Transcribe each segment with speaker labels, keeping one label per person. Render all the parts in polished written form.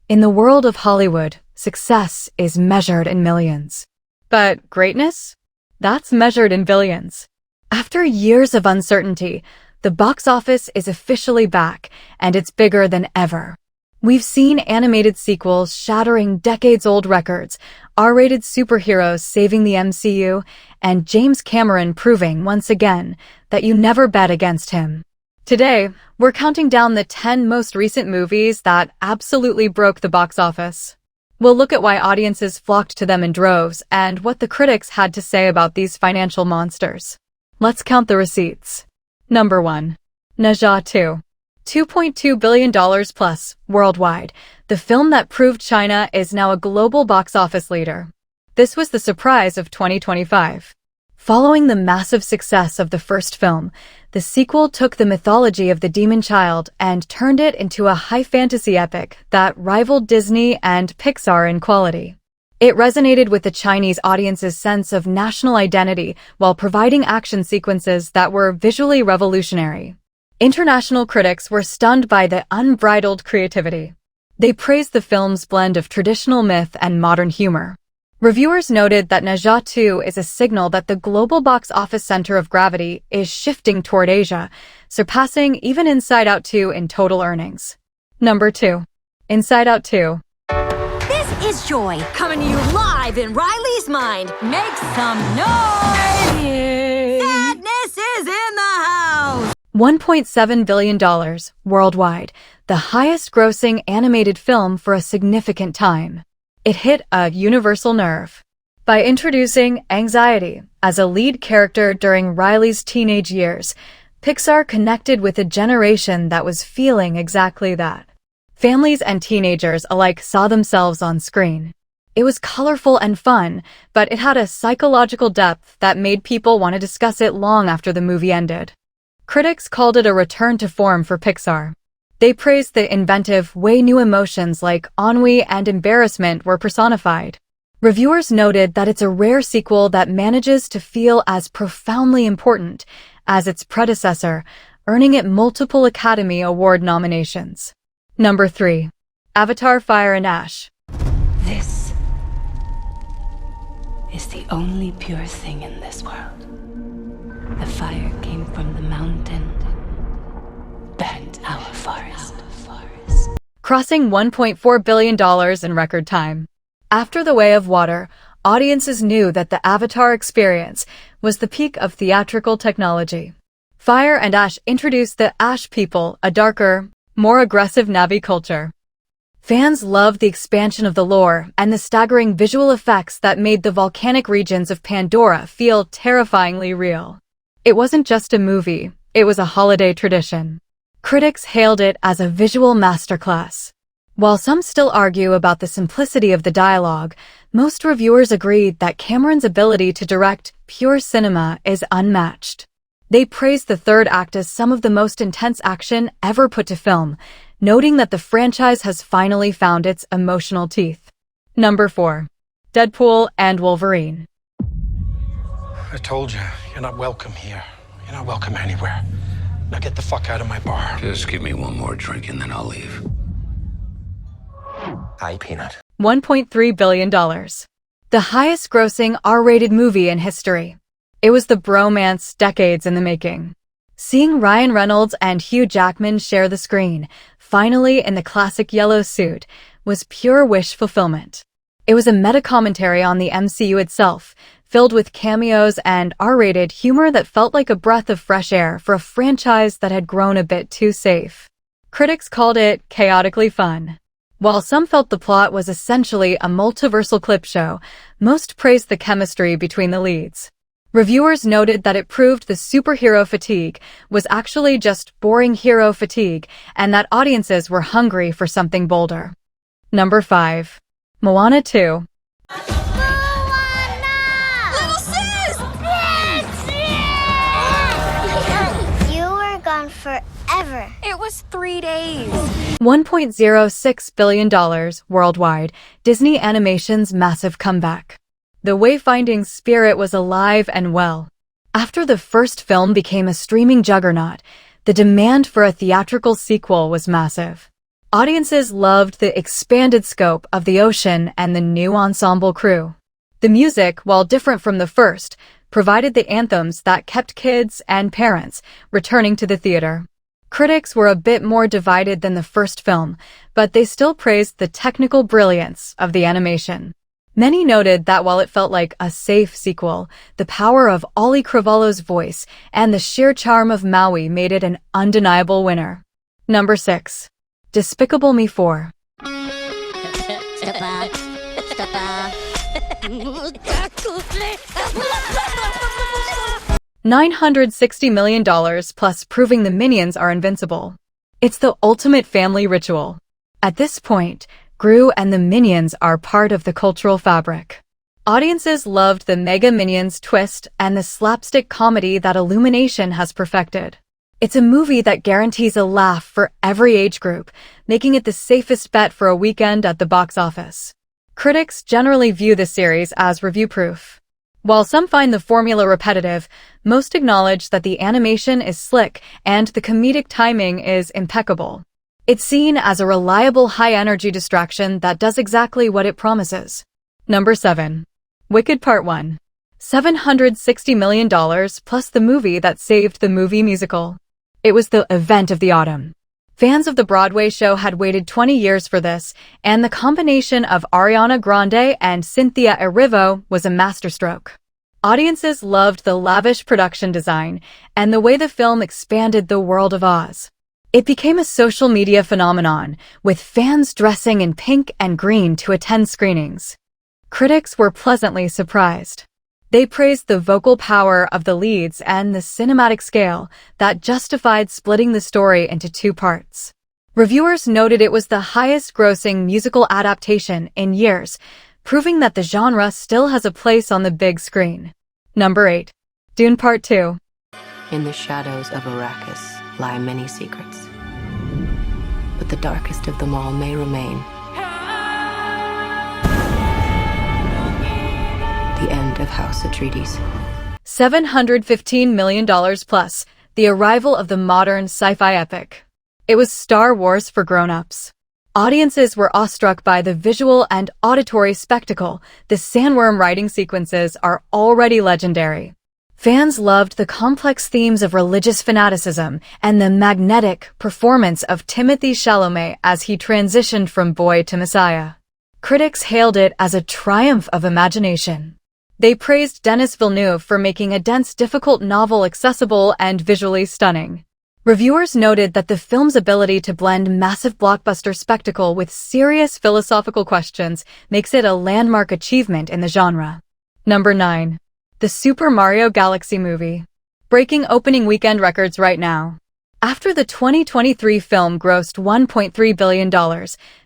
Speaker 1: In the world of Hollywood, success is measured in millions. But greatness? That's measured in billions. After years of uncertainty, the box office is officially back, and it's bigger than ever. We've seen animated sequels shattering decades-old records, R-rated superheroes saving the MCU, and James Cameron proving once again that you never bet against him. Today, we're counting down the 10 most recent movies that absolutely broke the box office. We'll look at why audiences flocked to them in droves and what the critics had to say about these financial monsters. Let's count the receipts. Number 1. Ne Zha 2. $2.2 billion plus worldwide. The film that proved China is now a global box office leader. This was the surprise of 2025. Following the massive success of the first film, the sequel took the mythology of the demon child and turned it into a high fantasy epic that rivaled Disney and Pixar in quality. It resonated with the Chinese audience's sense of national identity while providing action sequences that were visually revolutionary. International critics were stunned by the unbridled creativity. They praised the film's blend of traditional myth and modern humor. Reviewers noted that Ne Zha 2 is a signal that the global box office center of gravity is shifting toward Asia, surpassing even Inside Out 2 in total earnings. Number 2. Inside Out 2.
Speaker 2: This is Joy, coming to you live in Riley's mind. Make some noise! Sadness is in the house!
Speaker 1: $1.7 billion worldwide, the highest-grossing animated film for a significant time. It hit a universal nerve. By introducing anxiety as a lead character during Riley's teenage years, Pixar connected with a generation that was feeling exactly that. Families and teenagers alike saw themselves on screen. It was colorful and fun, but it had a psychological depth that made people want to discuss it long after the movie ended. Critics called it a return to form for Pixar. They praised the inventive way new emotions like ennui and embarrassment were personified. Reviewers noted that it's a rare sequel that manages to feel as profoundly important as its predecessor, earning it multiple Academy Award nominations. Number 3. Avatar: Fire and Ash.
Speaker 3: This is the only pure thing in this world. The fire came from the mountain, burned our forest.
Speaker 1: Crossing $1.4 billion in record time. After The Way of Water, audiences knew that the Avatar experience was the peak of theatrical technology. Fire and Ash introduced the Ash people, a darker, more aggressive Na'vi culture. Fans loved the expansion of the lore and the staggering visual effects that made the volcanic regions of Pandora feel terrifyingly real. It wasn't just a movie, it was a holiday tradition. Critics hailed it as a visual masterclass. While some still argue about the simplicity of the dialogue, most reviewers agreed that Cameron's ability to direct pure cinema is unmatched. They praised the third act as some of the most intense action ever put to film, noting that the franchise has finally found its emotional teeth. Number 4. Deadpool and Wolverine.
Speaker 4: I told you, you're not welcome here. You're not welcome anywhere. Now get the fuck out of my bar.
Speaker 5: Just give me one more drink and then I'll leave.
Speaker 4: Hi, Peanut.
Speaker 1: $1.3 billion. The highest-grossing R-rated movie in history. It was the bromance decades in the making. Seeing Ryan Reynolds and Hugh Jackman share the screen, finally in the classic yellow suit, was pure wish fulfillment. It was a meta-commentary on the MCU itself, filled with cameos and R-rated humor that felt like a breath of fresh air for a franchise that had grown a bit too safe. Critics called it chaotically fun. While some felt the plot was essentially a multiversal clip show, most praised the chemistry between the leads. Reviewers noted that it proved the superhero fatigue was actually just boring hero fatigue and that audiences were hungry for something bolder. Number 5. Moana 2.
Speaker 6: Forever.
Speaker 2: It was 3 days.
Speaker 1: $1.06 billion worldwide, Disney Animation's massive comeback. The wayfinding spirit was alive and well. After the first film became a streaming juggernaut, the demand for a theatrical sequel was massive. Audiences loved the expanded scope of the ocean and the new ensemble crew. The music, while different from the first, provided the anthems that kept kids and parents returning to the theater. Critics were a bit more divided than the first film, but they still praised the technical brilliance of the animation. Many noted that while it felt like a safe sequel, the power of Ollie Cravalho's voice and the sheer charm of Maui made it an undeniable winner. Number 6. Despicable Me 4. $960 million plus proving the Minions are invincible. It's the ultimate family ritual. At this point, Gru and the Minions are part of the cultural fabric. Audiences loved the Mega Minions twist and the slapstick comedy that Illumination has perfected. It's a movie that guarantees a laugh for every age group, making it the safest bet for a weekend at the box office. Critics generally view the series as review-proof. While some find the formula repetitive, most acknowledge that the animation is slick and the comedic timing is impeccable. It's seen as a reliable high-energy distraction that does exactly what it promises. Number 7. Wicked Part 1. $760 million plus the movie that saved the movie musical. It was the event of the autumn. Fans of the Broadway show had waited 20 years for this, and the combination of Ariana Grande and Cynthia Erivo was a masterstroke. Audiences loved the lavish production design and the way the film expanded the world of Oz. It became a social media phenomenon, with fans dressing in pink and green to attend screenings. Critics were pleasantly surprised. They praised the vocal power of the leads and the cinematic scale that justified splitting the story into 2 parts. Reviewers noted it was the highest-grossing musical adaptation in years, proving that the genre still has a place on the big screen. Number 8. Dune Part 2.
Speaker 3: In the shadows of Arrakis lie many secrets, but the darkest of them all may remain. The end of House Atreides.
Speaker 1: $715 million plus, the arrival of the modern sci-fi epic. It was Star Wars for grown-ups. Audiences were awestruck by the visual and auditory spectacle. The sandworm riding sequences are already legendary. Fans loved the complex themes of religious fanaticism and the magnetic performance of Timothée Chalamet as he transitioned from boy to messiah. Critics hailed it as a triumph of imagination. They praised Denis Villeneuve for making a dense, difficult novel accessible and visually stunning. Reviewers noted that the film's ability to blend massive blockbuster spectacle with serious philosophical questions makes it a landmark achievement in the genre. Number 9. The Super Mario Galaxy Movie. Breaking opening weekend records right now. After the 2023 film grossed $1.3 billion,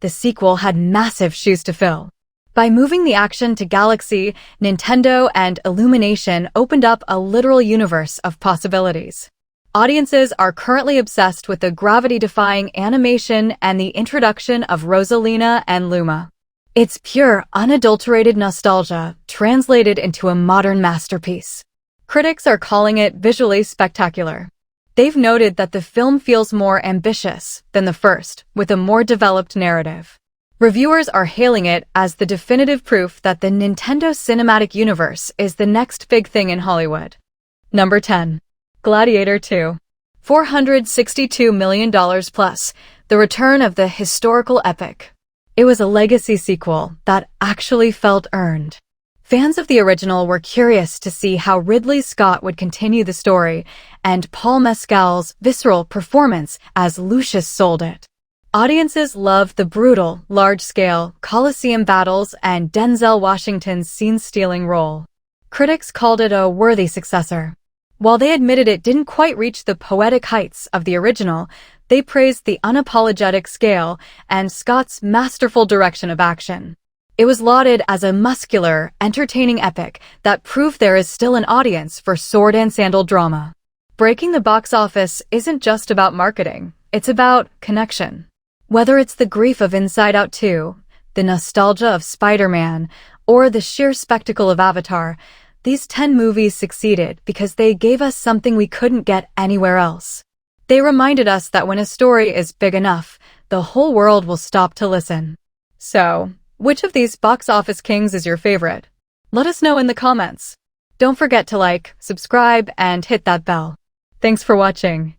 Speaker 1: the sequel had massive shoes to fill. By moving the action to Galaxy, Nintendo and Illumination opened up a literal universe of possibilities. Audiences are currently obsessed with the gravity-defying animation and the introduction of Rosalina and Luma. It's pure, unadulterated nostalgia, translated into a modern masterpiece. Critics are calling it visually spectacular. They've noted that the film feels more ambitious than the first, with a more developed narrative. Reviewers are hailing it as the definitive proof that the Nintendo Cinematic Universe is the next big thing in Hollywood. Number 10. Gladiator 2. $462 million plus, the return of the historical epic. It was a legacy sequel that actually felt earned. Fans of the original were curious to see how Ridley Scott would continue the story, and Paul Mescal's visceral performance as Lucius sold it. Audiences loved the brutal, large-scale Colosseum battles and Denzel Washington's scene-stealing role. Critics called it a worthy successor. While they admitted it didn't quite reach the poetic heights of the original, they praised the unapologetic scale and Scott's masterful direction of action. It was lauded as a muscular, entertaining epic that proved there is still an audience for sword and sandal drama. Breaking the box office isn't just about marketing, it's about connection. Whether it's the grief of Inside Out 2, the nostalgia of Spider-Man, or the sheer spectacle of Avatar, these 10 movies succeeded because they gave us something we couldn't get anywhere else. They reminded us that when a story is big enough, the whole world will stop to listen. So, which of these box office kings is your favorite? Let us know in the comments. Don't forget to like, subscribe, and hit that bell. Thanks for watching.